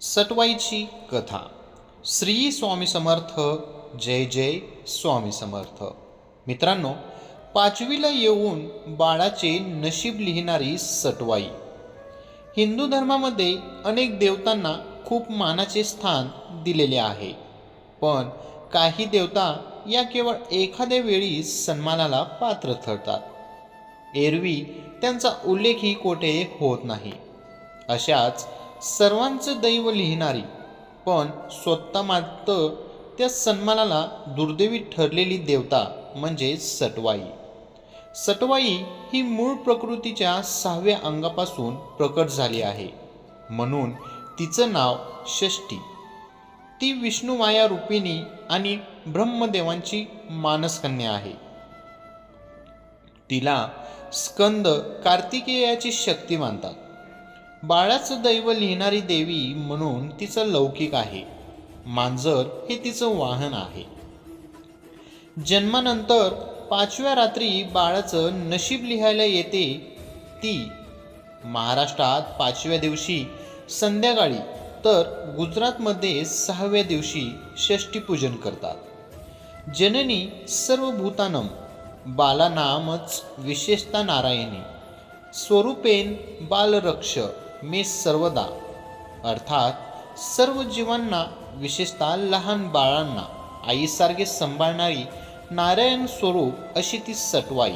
सटवाईची कथा. श्री स्वामी समर्थ. जय जय स्वामी समर्थ. मित्रांनो, पाचवीला येऊन बाळाचे नशीब लिहिणारी सटवाई. हिंदू धर्मामध्ये अनेक देवतांना खूप मानाचे स्थान दिलेले आहे, पण काही देवता या केवळ एखाद्या वेळी सन्मानाला पात्र ठरतात. एरवी त्यांचा उल्लेखही कोठे होत नाही. अशाच सर्वांचं दैव लिहिणारी पण स्वतः मात्र त्या सन्मानाला दुर्दैवी ठरलेली देवता म्हणजे सटवाई. सटवाई ही मूळ प्रकृतीच्या 6व्या अंगापासून प्रकट झाली आहे, म्हणून तिचं नाव षष्ठी. ती विष्णुमाया रूपिणी आणि ब्रह्मदेवांची मानसकन्या आहे. तिला स्कंद कार्तिकेयाची शक्ती मानतात. बाळाचं दैव लिहिणारी देवी म्हणून तिचं लौकिक आहे. मांजर हे तिचं वाहन आहे. जन्मानंतर 5व्या रात्री बाळाचं नशीब लिहायला येते ती. महाराष्ट्रात 5व्या दिवशी संध्याकाळी तर गुजरातमध्ये 6व्या दिवशी षष्ठीपूजन करतात. जननी सर्वभूतानम बालानामच विशेषता नारायणी स्वरूपेन बालरक्ष मे सर्वदा. अर्थात सर्व जीवांना, विशेषतः लहान बाळांना आईसारखे सांभाळणारी नारायण स्वरूप अशी ती सटवाई.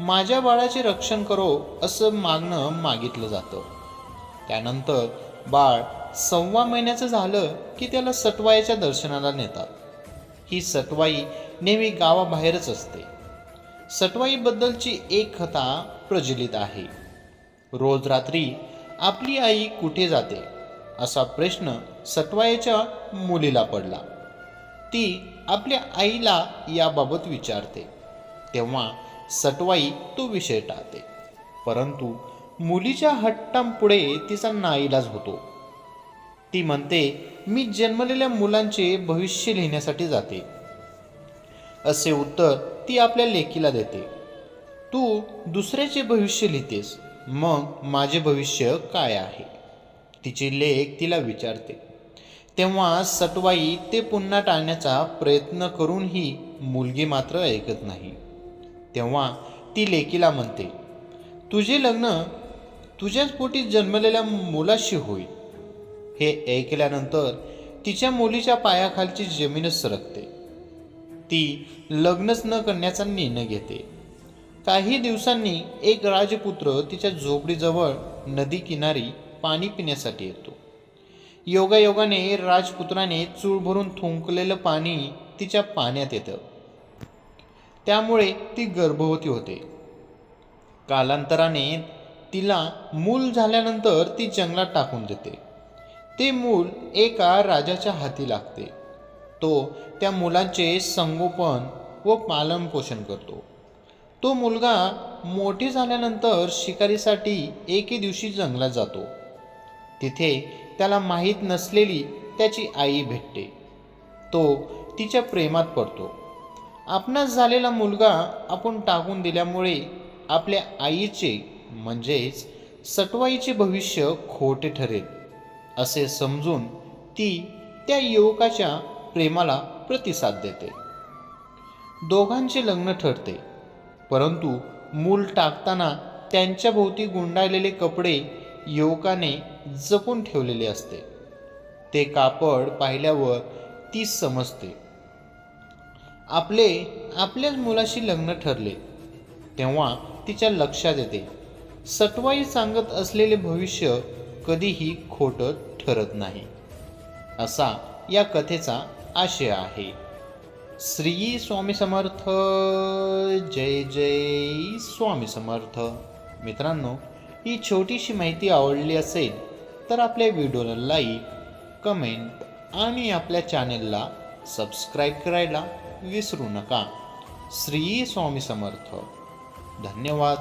माझ्या बाळाचे रक्षण करो असं मागणं मागितलं जातं. त्यानंतर बाळ 6व्या महिन्याचं झालं की त्याला सटवाईच्या दर्शनाला नेतात. ही सटवाई नेहमी गावाबाहेरच असते. सटवाईबद्दलची एक कथा प्रचलित आहे. रोज रात्री आपली आई कुठे जाते असा प्रश्न सटवाईच्या मुलीला पडला. ती आपल्या आईला याबाबत विचारते, तेव्हा सटवाई तो विषय टाळते. परंतु मुलीच्या हट्टांपुढे तिचा नाईलाज होतो. ती म्हणते, मी जन्मलेल्या मुलांचे भविष्य लिहिण्यासाठी जाते. असे उत्तर ती आपल्या लेकीला देते. तू दुसऱ्याचे भविष्य लिहितेस, मग माझे भविष्य काय आहे? तिची लेक तिला विचारते. तेव्हा सटवाई ते पुन्हा टाळण्याचा प्रयत्न करूनही मुलगी मात्र ऐकत नाही. तेव्हा ती लेकीला म्हणते, तुझे लग्न तुझ्याच पोटी जन्मलेल्या मुलाशी होईल. हे ऐकल्यानंतर तिच्या मुलीच्या पायाखालची जमीनच सरकते. ती लग्नच न करण्याचा निर्णय घेते. काही दिवसांनी एक राजपुत्र तिच्या झोपडीजवळ नदी किनारी पाणी पिण्यासाठी येतो. योगायोगाने राजपुत्राने चूळ भरून थुंकलेलं पाणी तिच्या पाण्यात येतं. त्यामुळे ती गर्भवती होते. कालांतराने तिला मूल झाल्यानंतर ती जंगलात टाकून देते. ते मूल एका राजाच्या हाती लागते. तो त्या मुलांचे संगोपन व पालनपोषण करतो. तो मुलगा मोठे झाल्यानंतर शिकारीसाठी एके दिवशी जंगलात जातो. तिथे त्याला माहीत नसलेली त्याची आई भेटते. तो तिच्या प्रेमात पडतो. आपणास झालेला मुलगा आपण टाकून दिल्यामुळे आपल्या आईचे म्हणजेच सटवाईचे भविष्य खोटे ठरेल असे समजून ती त्या युवकाच्या प्रेमाला प्रतिसाद देते. दोघांचे लग्न ठरते. परंतु मूल टाकताना त्यांच्या भोवती गुंडाळलेले कपडे युवकाने जपून ठेवलेले असते. ते कापड पाहिल्यावर ती समजते आपल्याच मुलाशी लग्न ठरले. तेव्हा तिच्या लक्षात येते, सटवाई सांगत असलेले भविष्य कधीही खोटं ठरत नाही. असा या कथेचा आशय आहे. श्री स्वामी समर्थ. जय जय स्वामी समर्थ. मित्रांनो, ही छोटीशी माहिती आवडली असेल तर आपल्या व्हिडिओला लाईक, कमेंट आणि आपल्या चॅनेलला सबस्क्राईब करायला विसरू नका. श्री स्वामी समर्थ. धन्यवाद.